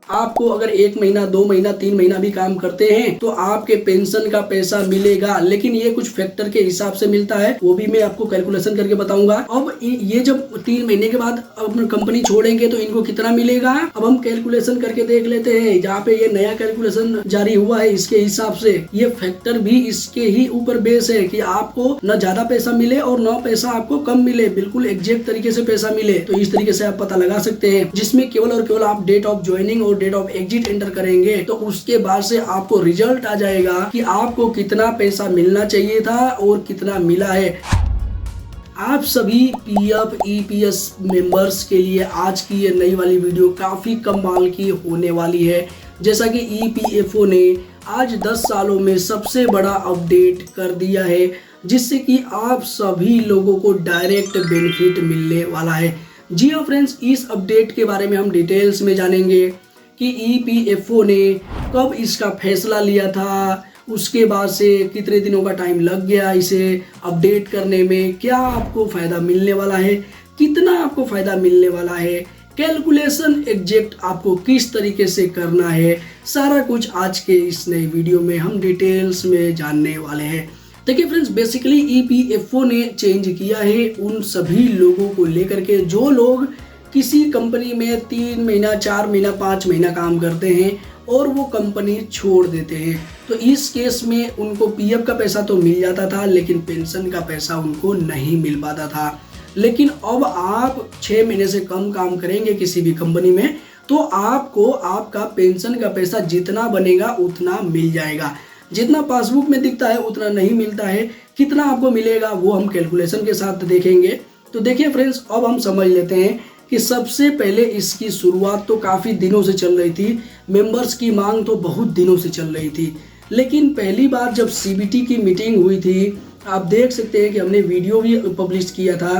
आपको अगर 1 महीना 2 महीना 3 महीना भी काम करते हैं तो आपके पेंशन का पैसा मिलेगा, लेकिन ये कुछ फैक्टर के हिसाब से मिलता है, वो भी मैं आपको कैलकुलेशन करके बताऊंगा। अब ये जब 3 महीने के बाद अपनी कंपनी छोड़ेंगे तो इनको कितना मिलेगा, अब हम कैलकुलेशन करके देख लेते हैं। जहाँ पे ये नया कैलकुलेशन जारी हुआ है इसके हिसाब से ये फैक्टर भी इसके ही ऊपर बेस है कि आपको न ज्यादा पैसा मिले और न पैसा आपको कम मिले, बिल्कुल एग्जैक्ट तरीके से पैसा मिले। तो इस तरीके से आप पता लगा सकते हैं, जिसमें केवल और केवल आप डेट ऑफ ज्वाइनिंग और डेट ऑफ एग्जिट एंटर करेंगे तो उसके बाद से आपको रिजल्ट आ जाएगा कि आपको कितना पैसा मिलना चाहिए था और कितना मिला है। आप सभी पीएफ ईपीएस मेंबर्स के लिए आज की ये नई वाली वीडियो काफी कमाल की होने वाली है। जैसा कि ईपीएफओ ने आज 10 सालों में सबसे बड़ा अपडेट कर दिया है, जिससे कि आप सभी लोगों को डायरेक्ट बेनिफिट मिलने वाला है। जी हाँ फ्रेंड्स, इस अपडेट के बारे में हम डिटेल्स में जानेंगे कि ईपीएफओ ने कब इसका फैसला लिया था, उसके बाद से कितने दिनों का टाइम लग गया इसे अपडेट करने में, क्या आपको फ़ायदा मिलने वाला है, कितना आपको फ़ायदा मिलने वाला है, कैलकुलेशन एग्जैक्ट आपको किस तरीके से करना है, सारा कुछ आज के इस नए वीडियो में हम डिटेल्स में जानने वाले हैं। देखिए फ्रेंड्स, बेसिकली ईपीएफओ ने चेंज किया है उन सभी लोगों को लेकर के जो लोग किसी कंपनी में 3 महीना 4 महीना 5 महीना काम करते हैं और वो कंपनी छोड़ देते हैं। तो इस केस में उनको पीएफ का पैसा तो मिल जाता था, लेकिन पेंशन का पैसा उनको नहीं मिल पाता था। लेकिन अब आप 6 महीने से कम काम करेंगे किसी भी कंपनी में तो आपको आपका पेंशन का पैसा जितना बनेगा उतना मिल जाएगा। जितना पासबुक में दिखता है उतना नहीं मिलता है, कितना आपको मिलेगा वो हम कैलकुलेशन के साथ देखेंगे। तो देखिए फ्रेंड्स, अब हम समझ लेते हैं कि सबसे पहले इसकी शुरुआत तो काफ़ी दिनों से चल रही थी, मेंबर्स की मांग तो बहुत दिनों से चल रही थी। लेकिन पहली बार जब सीबीटी की मीटिंग हुई थी, आप देख सकते हैं कि हमने वीडियो भी पब्लिश किया था।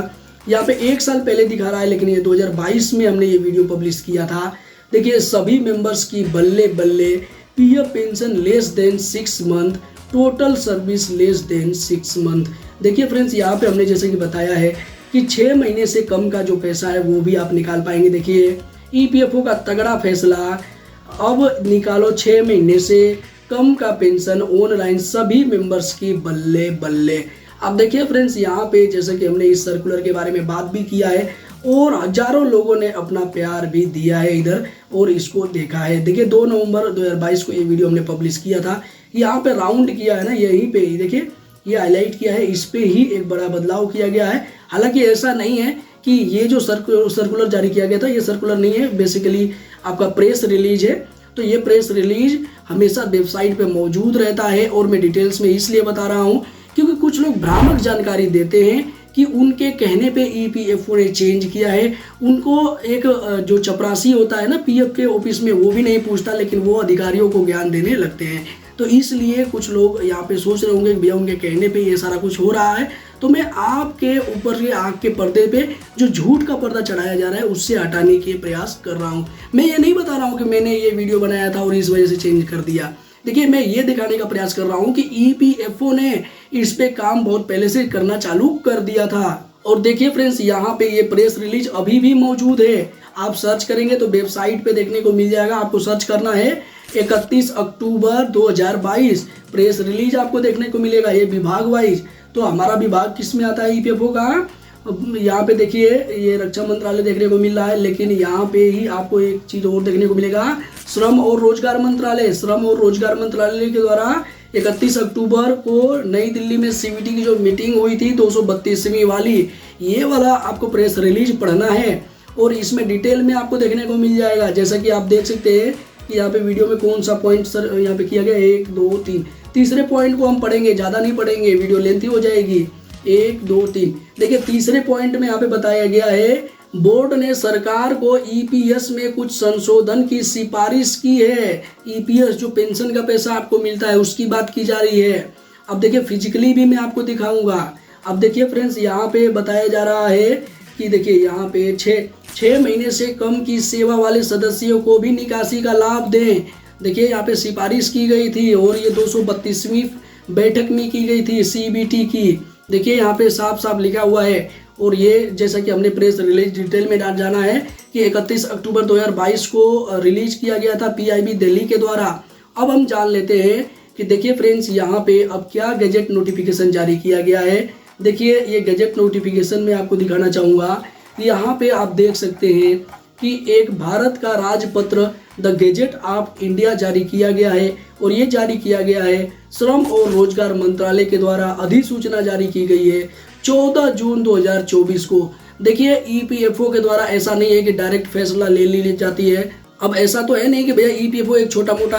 यहाँ पे 1 साल पहले दिखा रहा है, लेकिन ये 2022 में हमने ये वीडियो पब्लिश किया था। देखिए सभी मेंबर्स की बल्ले बल्ले, PF pension less than 6 month, total service less than 6 month. देखिए फ्रेंड्स, यहाँ पे हमने जैसे कि बताया है कि 6 महीने से कम का जो पैसा है वो भी आप निकाल पाएंगे। देखिए ईपीएफओ का तगड़ा फैसला, अब निकालो 6 महीने से कम का पेंशन ऑनलाइन सभी मेंबर्स की बल्ले बल्ले। अब देखिए फ्रेंड्स, यहाँ पे जैसे कि हमने इस सर्कुलर के बारे में बात भी किया है और हजारों लोगों ने अपना प्यार भी दिया है इधर और इसको देखा है। देखिए 2 नवंबर 2022 को ये वीडियो हमने पब्लिश किया था। यहाँ पे राउंड किया है ना, यहीं पे देखिए ये हाईलाइट किया है, इस पे ही एक बड़ा बदलाव किया गया है। हालांकि ऐसा नहीं है कि ये जो सर्कुलर जारी किया गया था ये सर्कुलर नहीं है, बेसिकली आपका प्रेस रिलीज है। तो ये प्रेस रिलीज हमेशा वेबसाइट पे मौजूद रहता है और मैं डिटेल्स में इसलिए बता रहा हूँ क्योंकि कुछ लोग भ्रामक जानकारी देते हैं कि उनके कहने पे ईपीएफओ ने चेंज किया है। उनको एक जो चपरासी होता है ना पीएफ के ऑफिस में, वो भी नहीं पूछता, लेकिन वो अधिकारियों को ज्ञान देने लगते हैं। तो इसलिए कुछ लोग यहाँ पे सोच रहे होंगे कि भैया उनके कहने पे ये सारा कुछ हो रहा है। तो मैं आपके ऊपर ये आँख के पर्दे पे जो झूठ का पर्दा चढ़ाया जा रहा है उससे हटाने के प्रयास कर रहा हूँ। मैं ये नहीं बता रहा हूँ कि मैंने ये वीडियो बनाया था और इस वजह से चेंज कर दिया। देखिए मैं ये दिखाने का प्रयास कर रहा हूँ कि ईपीएफओ ने इस पे काम बहुत पहले से करना चालू कर दिया था। और देखिए फ्रेंड्स, यहाँ पे ये प्रेस रिलीज अभी भी मौजूद है। आप सर्च करेंगे तो वेबसाइट पे देखने को मिल जाएगा। आपको सर्च करना है 31 अक्टूबर 2022 प्रेस रिलीज आपको देखने को मिलेगा, ये विभाग वाइज। तो हमारा विभाग किस में आता है ईपीएफओ का, यहाँ पे देखिए ये रक्षा मंत्रालय देखने को मिल रहा है, लेकिन यहाँ पे ही आपको एक चीज और देखने को मिलेगा, श्रम और रोजगार मंत्रालय। श्रम और रोजगार मंत्रालय के द्वारा 31 अक्टूबर को नई दिल्ली में सीबीटी की जो मीटिंग हुई थी 232वीं वाली, ये वाला आपको प्रेस रिलीज पढ़ना है और इसमें डिटेल में आपको देखने को मिल जाएगा। जैसा कि आप देख सकते हैं कि यहाँ पे वीडियो में कौन सा पॉइंट सर यहाँ पे किया गया, 1 2 3, तीसरे पॉइंट को हम पढ़ेंगे, ज़्यादा नहीं पढ़ेंगे, वीडियो लेंथी हो जाएगी। 1 2 3 देखिए तीसरे पॉइंट में यहाँ पे बताया गया है, बोर्ड ने सरकार को ईपीएस में कुछ संशोधन की सिफारिश की है। ईपीएस जो पेंशन का पैसा आपको मिलता है उसकी बात की जा रही है। अब देखिए फिजिकली भी मैं आपको दिखाऊंगा। अब देखिए फ्रेंड्स, यहाँ पे बताया जा रहा है कि देखिए यहाँ पे 6 महीने से कम की सेवा वाले सदस्यों को भी निकासी का लाभ दें। देखिए यहाँ पे सिफारिश की गई थी और ये 232वीं बैठक में की गई थी सीबीटी की। देखिए यहाँ पे साफ साफ लिखा हुआ है, और ये जैसा कि हमने प्रेस रिलीज डिटेल में जाना है कि 31 अक्टूबर 2022 को रिलीज किया गया था पीआईबी दिल्ली के द्वारा। अब हम जान लेते हैं कि देखिए फ्रेंड्स यहाँ पे अब क्या गैजेट नोटिफिकेशन जारी किया गया है। देखिए ये गैजेट नोटिफिकेशन में आपको दिखाना चाहूँगा, यहाँ पे आप देख सकते हैं कि एक भारत का राजपत्र द गैजेट ऑफ इंडिया जारी किया गया है और ये जारी किया गया है श्रम और रोजगार मंत्रालय के द्वारा। अधिसूचना जारी की गई है 14 जून 2024 को। देखिए ईपीएफओ के द्वारा ऐसा नहीं है कि डायरेक्ट फैसला ले ली जाती है। अब ऐसा तो है नहीं कि भैया ईपीएफओ एक छोटा मोटा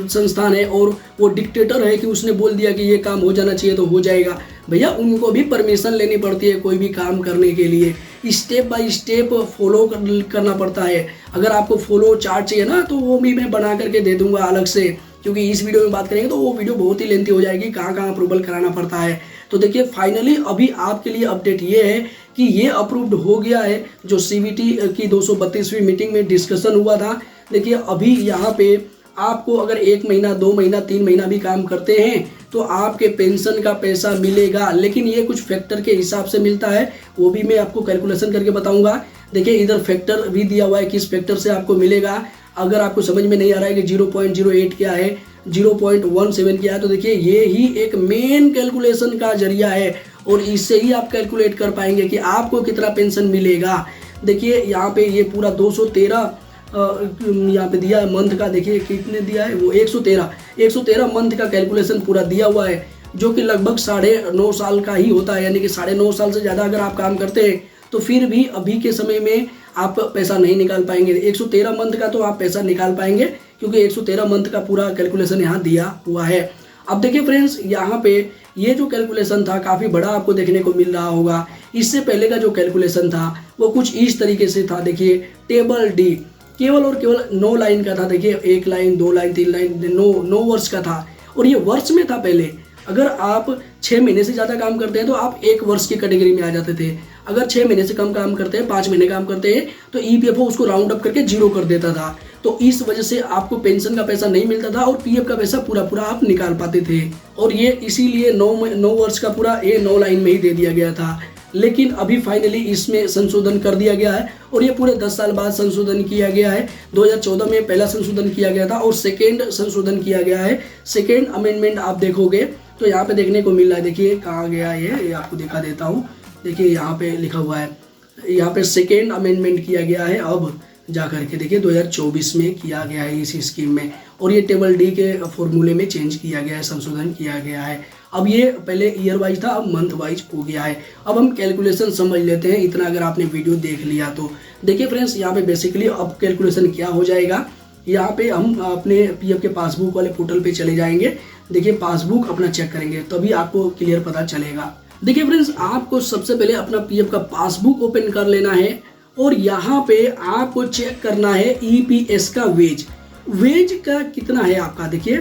संस्थान है और वो डिक्टेटर है कि उसने बोल दिया कि ये काम हो जाना चाहिए तो हो जाएगा। भैया उनको भी परमिशन लेनी पड़ती है कोई भी काम करने के लिए, स्टेप बाय स्टेप फॉलो करना पड़ता है। अगर आपको फॉलो चार्ट चाहिए ना तो वो भी मैं बना करके दे दूंगा अलग से, क्योंकि इस वीडियो में बात करेंगे तो वो वीडियो बहुत ही लेंथी हो जाएगी, कहाँ कहाँ अप्रूवल कराना पड़ता है। तो देखिए फाइनली अभी आपके लिए अपडेट ये है कि ये अप्रूव्ड हो गया है जो सीवीटी की 232वीं मीटिंग में डिस्कशन हुआ था। देखिए अभी यहाँ पे आपको अगर 1 महीना 2 महीना 3 महीना भी काम करते हैं तो आपके पेंशन का पैसा मिलेगा, लेकिन ये कुछ फैक्टर के हिसाब से मिलता है, वो भी मैं आपको कैलकुलेशन करके बताऊंगा। देखिए इधर फैक्टर भी दिया हुआ है किस फैक्टर से आपको मिलेगा। अगर आपको समझ में नहीं आ रहा है कि 0.08 क्या है 0.17 क्या है, तो देखिए ये ही एक मेन कैलकुलेशन का जरिया है और इससे ही आप कैलकुलेट कर पाएंगे कि आपको कितना पेंशन मिलेगा। देखिए यहाँ पे ये पूरा 213 यहाँ पे दिया है मंथ का। देखिए कितने दिया है वो 113 मंथ का कैलकुलेशन पूरा दिया हुआ है, जो कि लगभग 9.5 साल का ही होता है। यानी कि 9.5 साल से ज़्यादा अगर आप काम करते हैं तो फिर भी अभी के समय में आप पैसा नहीं निकाल पाएंगे। 113 मंथ का तो आप पैसा निकाल पाएंगे क्योंकि 113 मंथ का पूरा कैलकुलेशन यहाँ दिया हुआ है। अब देखिए फ्रेंड्स यहाँ पे ये जो कैलकुलेशन था काफ़ी बड़ा आपको देखने को मिल रहा होगा। इससे पहले का जो कैलकुलेशन था वो कुछ इस तरीके से था। देखिए टेबल डी केवल और केवल 9 लाइन का था। देखिए 1 लाइन 2 लाइन 3 लाइन 9 वर्ष का था और ये वर्ष में था। पहले अगर आप 6 महीने से ज़्यादा काम करते हैं तो आप 1 वर्ष की कैटेगरी में आ जाते थे। अगर 6 महीने से कम काम करते हैं 5 महीने काम करते हैं तो ईपीएफओ उसको राउंड अप करके 0 कर देता था। तो इस वजह से आपको पेंशन का पैसा नहीं मिलता था और पीएफ का पैसा पूरा पूरा आप निकाल पाते थे। और ये इसीलिए 9 वर्ष का पूरा ये 9 लाइन में ही दे दिया गया था। लेकिन अभी फाइनली इसमें संशोधन कर दिया गया है और ये पूरे 10 साल बाद संशोधन किया गया है। 2014 में पहला संशोधन किया गया था और सेकेंड संशोधन किया गया है। सेकेंड अमेंडमेंट आप देखोगे तो यहाँ पे देखने को मिल रहा है। देखिए कहाँ गया ये आपको दिखा देता हूँ। देखिए यहाँ पे लिखा हुआ है, यहाँ पे सेकेंड अमेंडमेंट किया गया है अब जा करके। देखिए 2024 में किया गया है इस स्कीम में और ये टेबल डी के फॉर्मूले में चेंज किया गया है, संशोधन किया गया है। अब ये पहले ईयर वाइज था अब मंथ वाइज हो गया है। अब हम कैलकुलेशन समझ लेते हैं इतना अगर आपने वीडियो देख लिया तो। देखिए फ्रेंड्स यहाँ पे बेसिकली अब कैलकुलेशन क्या हो जाएगा, यहाँ पे हम अपने पीएफ के पासबुक वाले पोर्टल पे चले जाएंगे। देखिए पासबुक अपना चेक करेंगे तभी आपको क्लियर पता चलेगा। देखिए फ्रेंड्स आपको सबसे पहले अपना पीएफ का पासबुक ओपन कर लेना है और यहाँ पे आपको चेक करना है ईपीएस का वेज का कितना है आपका। देखिए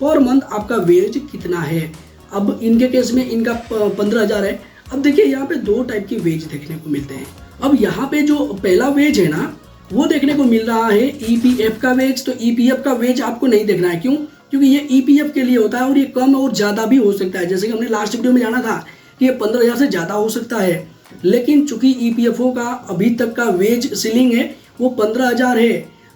पर मंथ आपका वेज कितना है। अब इनके केस में इनका 15,000 है। अब देखिए यहाँ पे 2 टाइप की वेज देखने को मिलते हैं। अब यहाँ पे जो पहला वेज है ना वो देखने को मिल रहा है ईपीएफ का वेज। तो ईपीएफ का वेज आपको नहीं देखना है, क्यों? क्योंकि ये ईपीएफ के लिए होता है और ये कम और ज़्यादा भी हो सकता है। जैसे कि हमने लास्ट वीडियो में जाना था कि ये 15,000 से ज़्यादा हो सकता है, लेकिन चूंकि ईपीएफओ का अभी तक का वेज सीलिंग है वो 15,000 है।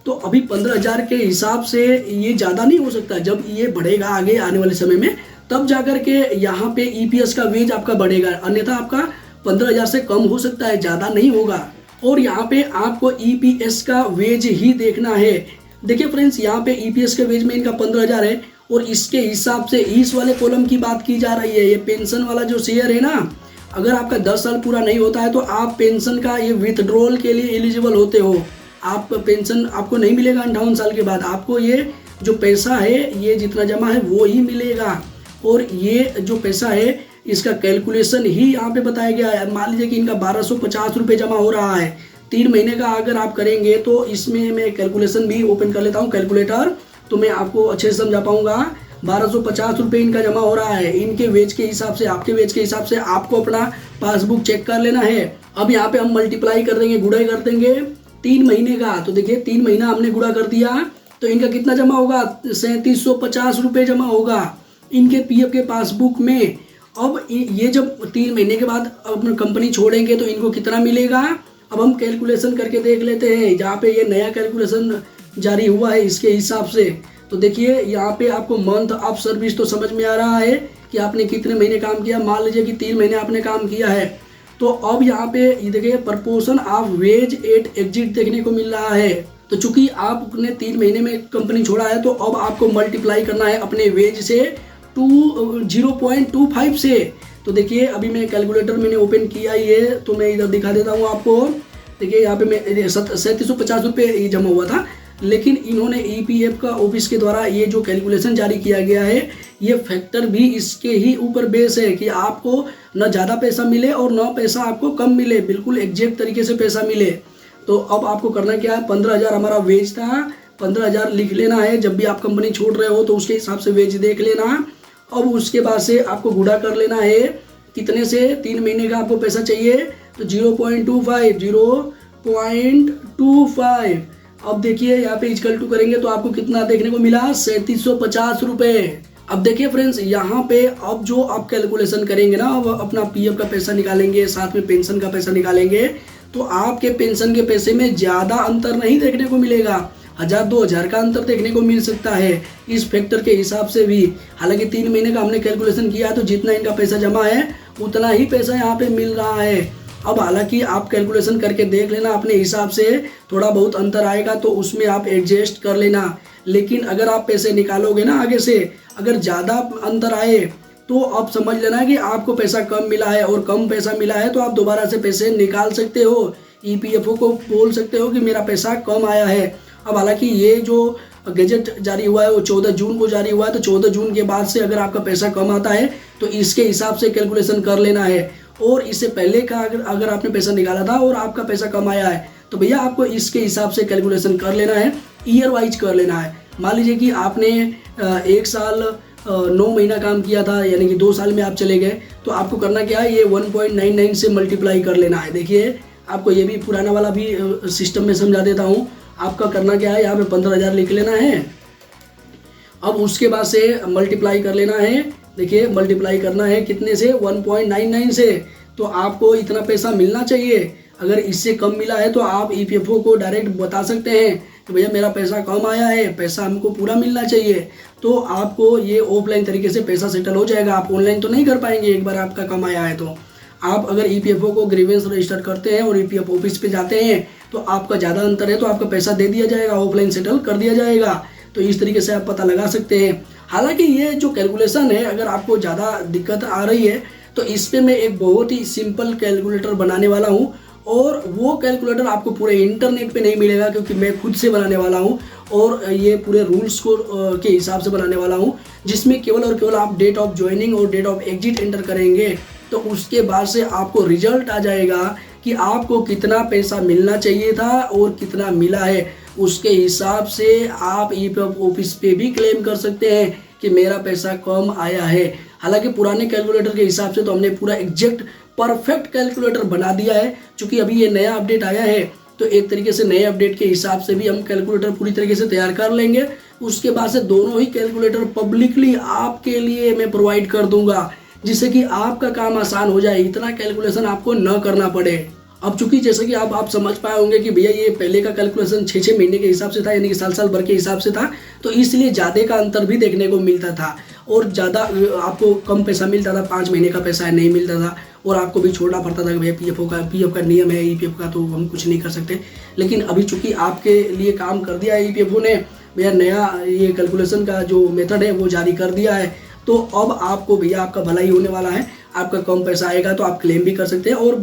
तो अभी 15,000 के हिसाब से ये ज़्यादा नहीं हो सकता। जब ये बढ़ेगा आगे आने वाले समय में तब जाकर के यहाँ पे ईपीएस का वेज आपका बढ़ेगा, अन्यथा आपका 15,000 से कम हो सकता है, ज़्यादा नहीं होगा। और यहाँ पे आपको ईपीएस का वेज ही देखना है। देखिए फ्रेंड्स यहाँ पे ईपीएस के वेज में इनका 15,000 है और इसके हिसाब से इस वाले कॉलम की बात की जा रही है। ये पेंशन वाला जो शेयर है ना, अगर आपका 10 साल पूरा नहीं होता है तो आप पेंशन का ये विथड्रॉल के लिए एलिजिबल होते हो। आप पेंशन आपको नहीं मिलेगा 58 साल के बाद। आपको ये जो पैसा है ये जितना जमा है वो ही मिलेगा और ये जो पैसा है इसका कैलकुलेशन ही यहाँ पे बताया गया है। मान लीजिए कि इनका 1250 रुपये जमा हो रहा है 3 महीने का अगर आप करेंगे तो इसमें मैं कैलकुलेशन भी ओपन कर लेता हूँ कैलकुलेटर, तो मैं आपको अच्छे से समझा पाऊंगा। 1250 रुपये इनका जमा हो रहा है। इनके वेज के हिसाब से आपके वेज के हिसाब से आपको अपना पासबुक चेक कर लेना है। अब यहाँ पे हम मल्टीप्लाई कर देंगे, गुणा कर देंगे 3 महीने का। तो देखिए 3 महीना हमने गुणा कर दिया तो इनका कितना जमा होगा 3750 रुपये जमा होगा इनके पीएफ के पासबुक में। अब ये जब 3 महीने के बाद अपनी कंपनी छोड़ेंगे तो इनको कितना मिलेगा, अब हम कैलकुलेशन करके देख लेते हैं। जहाँ पे ये नया कैलकुलेशन जारी हुआ है इसके हिसाब से, तो देखिए यहाँ पे आपको मंथ ऑफ सर्विस तो समझ में आ रहा है कि आपने कितने महीने काम किया। मान लीजिए कि 3 महीने आपने काम किया है, तो अब यहाँ पे देखिए proportion of wage at exit देखने को मिल रहा है। तो चूंकि आपने 3 महीने में कंपनी छोड़ा है, तो अब आपको मल्टीप्लाई करना है अपने वेज से 0.25 से। तो देखिए अभी मैं कैलकुलेटर मैंने ओपन किया ही है, तो मैं इधर दिखा देता हूँ आपको। देखिए यहाँ पे मैं 3750 रुपये जमा हुआ था, लेकिन इन्होंने EPF का ऑफिस के द्वारा ये जो कैलकुलेशन जारी किया गया है, ये फैक्टर भी इसके ही ऊपर बेस है कि आपको न ज़्यादा पैसा मिले और न पैसा आपको कम मिले, बिल्कुल एग्जैक्ट तरीके से पैसा मिले। तो अब आपको करना क्या है, 15,000 हमारा वेज था, 15,000 लिख लेना है। जब भी आप कंपनी छोड़ रहे हो तो उसके हिसाब से वेज देख लेना। अब उसके बाद से आपको गुणा कर लेना है कितने से, 3 महीने का आपको पैसा चाहिए तो 0.25। अब देखिए यहाँ पे इक्वल टू करेंगे तो आपको कितना देखने को मिला, 3750 रुपये। अब देखिए फ्रेंड्स, यहाँ पे अब जो आप कैलकुलेशन करेंगे ना, अब अपना PF का पैसा निकालेंगे, साथ में पेंशन का पैसा निकालेंगे, तो आपके पेंशन के पैसे में ज़्यादा अंतर नहीं देखने को मिलेगा। 1000-2000 का अंतर देखने को मिल सकता है इस फैक्टर के हिसाब से भी। हालांकि 3 महीने का हमने कैलकुलेशन किया, तो जितना इनका पैसा जमा है उतना ही पैसा यहाँ पे मिल रहा है। अब हालांकि आप कैलकुलेशन करके देख लेना अपने हिसाब से, थोड़ा बहुत अंतर आएगा तो उसमें आप एडजस्ट कर लेना। लेकिन अगर आप पैसे निकालोगे ना आगे से, अगर ज़्यादा अंतर आए तो आप समझ लेना कि आपको पैसा कम मिला है, और कम पैसा मिला है तो आप दोबारा से पैसे निकाल सकते हो। EPFO को बोल सकते हो कि मेरा पैसा कम आया है। अब हालांकि ये जो गैजेट जारी हुआ है वो 14 जून को जारी हुआ है, तो 14 जून के बाद से अगर आपका पैसा कम आता है तो इसके हिसाब से कैलकुलेशन कर लेना है। और इससे पहले का अगर आपने पैसा निकाला था और आपका पैसा कम आया है, तो भैया आपको इसके हिसाब से कैलकुलेशन कर लेना है, ईयर वाइज कर लेना है। मान लीजिए कि आपने 1 साल 9 महीना काम किया था, यानी कि 2 साल में आप चले गए, तो आपको करना क्या है, ये 1.99 से मल्टीप्लाई कर लेना है। देखिए आपको ये भी पुराना वाला भी सिस्टम में समझा देता हूँ। आपका करना क्या है, यहाँ पे 15,000 लिख लेना है। अब उसके बाद से मल्टीप्लाई कर लेना है। देखिए मल्टीप्लाई करना है कितने से, 1.99 से। तो आपको इतना पैसा मिलना चाहिए। अगर इससे कम मिला है तो आप EPFO को डायरेक्ट बता सकते हैं कि भैया मेरा पैसा कम आया है, पैसा हमको पूरा मिलना चाहिए। तो आपको ये ऑफलाइन तरीके से पैसा सेटल हो जाएगा। आप ऑनलाइन तो नहीं कर पाएंगे एक बार आपका कम आया है। तो आप अगर EPFO को ग्रीवेंस रजिस्टर करते हैं और EPF ऑफिस पे जाते हैं तो आपका ज़्यादा अंतर है तो आपका पैसा दे दिया जाएगा, ऑफलाइन सेटल कर दिया जाएगा। तो इस तरीके से आप पता लगा सकते हैं। हालांकि ये जो कैलकुलेशन है, अगर आपको ज़्यादा दिक्कत आ रही है तो इस पर मैं एक बहुत ही सिंपल कैलकुलेटर बनाने वाला हूँ, और वो कैलकुलेटर आपको पूरे इंटरनेट पे नहीं मिलेगा, क्योंकि मैं खुद से बनाने वाला हूँ और ये पूरे रूल्स को के हिसाब से बनाने वाला हूँ, जिसमें केवल और केवल आप डेट ऑफ ज्वाइनिंग और डेट ऑफ एग्जिट एंटर करेंगे तो उसके बाद से आपको रिजल्ट आ जाएगा कि आपको कितना पैसा मिलना चाहिए था और कितना मिला है। उसके हिसाब से आप EPF ऑफिस पे भी क्लेम कर सकते हैं कि मेरा पैसा कम आया है। हालांकि पुराने कैलकुलेटर के हिसाब से तो हमने पूरा एग्जैक्ट परफेक्ट कैलकुलेटर बना दिया है। क्योंकि अभी ये नया अपडेट आया है तो एक तरीके से नए अपडेट के हिसाब से भी हम कैलकुलेटर पूरी तरीके से तैयार कर लेंगे। उसके बाद से दोनों ही कैलकुलेटर पब्लिकली आपके लिए मैं प्रोवाइड कर दूंगा, जिससे कि आपका काम आसान हो जाए, इतना कैलकुलेशन आपको न करना पड़े। अब चूंकि जैसे कि आप समझ पाए होंगे कि भैया ये पहले का कैलकुलेशन 6-6 महीने के हिसाब से था, यानी कि साल भर के हिसाब से था, तो इसलिए ज़्यादा का अंतर भी देखने को मिलता था और ज़्यादा आपको कम पैसा मिलता था, 5 महीने का पैसा नहीं मिलता था और आपको भी छोड़ना पड़ता था कि भैया PF का नियम है, EPF का तो हम कुछ नहीं कर सकते। लेकिन अभी चूंकि आपके लिए काम कर दिया है EPFO ने, भैया नया ये कैलकुलेशन का जो मेथड है वो जारी कर दिया है, तो अब आपको भैया आपका भलाई होने वाला है। आपका कम पैसा आएगा तो आप क्लेम भी कर सकते हैं, और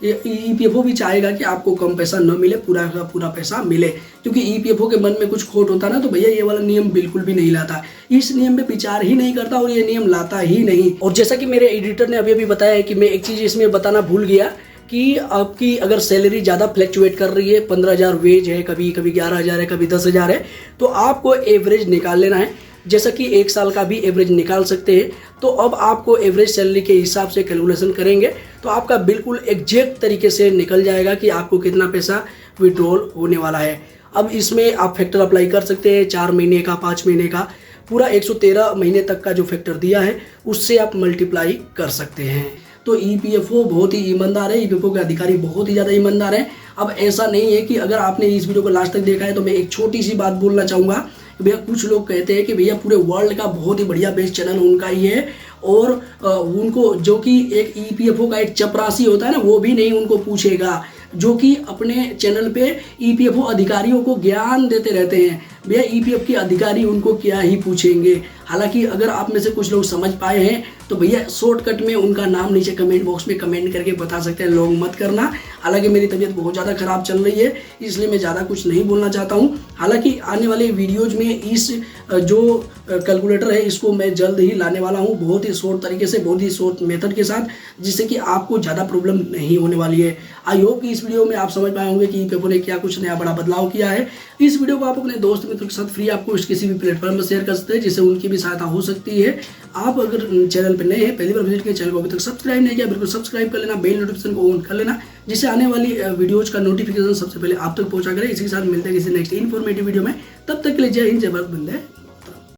EPFO भी चाहेगा कि आपको कम पैसा न मिले, पूरा का पूरा पैसा मिले। क्योंकि EPFO के मन में कुछ खोट होता ना तो भैया ये वाला नियम बिल्कुल भी नहीं लाता, इस नियम पे विचार ही नहीं करता और ये नियम लाता ही नहीं। और जैसा कि मेरे एडिटर ने अभी बताया है कि मैं एक चीज़ इसमें बताना भूल गया कि आपकी अगर सैलरी ज़्यादा फ्लैक्चुएट कर रही है, 15,000 वेज है, कभी 11,000 है, कभी 10,000 है, तो आपको एवरेज निकाल लेना है। जैसा कि 1 साल का भी एवरेज निकाल सकते हैं। तो अब आपको एवरेज सैलरी के हिसाब से कैलकुलेशन करेंगे तो आपका बिल्कुल एग्जैक्ट तरीके से निकल जाएगा कि आपको कितना पैसा विड्रॉल होने वाला है। अब इसमें आप फैक्टर अप्लाई कर सकते हैं, 4 महीने का, 5 महीने का, पूरा 113 महीने तक का जो फैक्टर दिया है उससे आप मल्टीप्लाई कर सकते हैं। तो ईपीएफओ बहुत ही ईमानदार है, ईपीएफओ के अधिकारी बहुत ही ज़्यादा ईमानदार हैं। अब ऐसा नहीं है कि अगर आपने इस वीडियो को लास्ट तक देखा है तो मैं एक छोटी सी बात बोलना चाहूँगा। भैया कुछ लोग कहते हैं कि भैया पूरे वर्ल्ड का बहुत ही बढ़िया बेस्ट चैनल उनका ही है, और उनको जो कि एक ईपीएफओ का एक चपरासी होता है ना, वो भी नहीं उनको पूछेगा, जो कि अपने चैनल पे ईपीएफओ अधिकारियों को ज्ञान देते रहते हैं। भैया ईपीएफ के अधिकारी उनको क्या ही पूछेंगे। हालांकि अगर आप में से कुछ लोग समझ पाए हैं तो भैया शॉर्टकट में उनका नाम नीचे कमेंट बॉक्स में कमेंट करके बता सकते हैं, लोग मत करना। हालांकि मेरी तबीयत बहुत ज़्यादा खराब चल रही है, इसलिए मैं ज़्यादा कुछ नहीं बोलना चाहता हूँ। हालांकि आने वाले वीडियोज में इस जो कैलकुलेटर है इसको मैं जल्द ही लाने वाला हूँ, बहुत ही शॉर्ट तरीके से, बहुत ही शॉर्ट मेथड के साथ, जिससे कि आपको ज़्यादा प्रॉब्लम नहीं होने वाली है। आई होप कि इस वीडियो में आप समझ पाए होंगे कि ईपीएफओ ने क्या कुछ नया बड़ा बदलाव किया है। इस वीडियो को आप अपने दोस्त मित्रों के साथ फ्री आपको किसी भी प्लेटफॉर्म पर शेयर कर सकते हैं, जिससे उनकी भी सहायता हो सकती है। आप अगर चैनल पर नए हैं, पहली बार विजिट किया, चैनल को अभी तक सब्सक्राइब नहीं किया, बिल्कुल सब्सक्राइब कर लेना, बेल नोटिफिकेशन को ऑन कर लेना, जिससे आने वाली वीडियोज का नोटिफिकेशन सबसे पहले आप तक पहुंचा करें। इसी के साथ मिलते हैं किसी नेक्स्ट इन्फॉर्मेटिव वीडियो में, तब तक के लिए जय हिंद, जय भारत, वंदे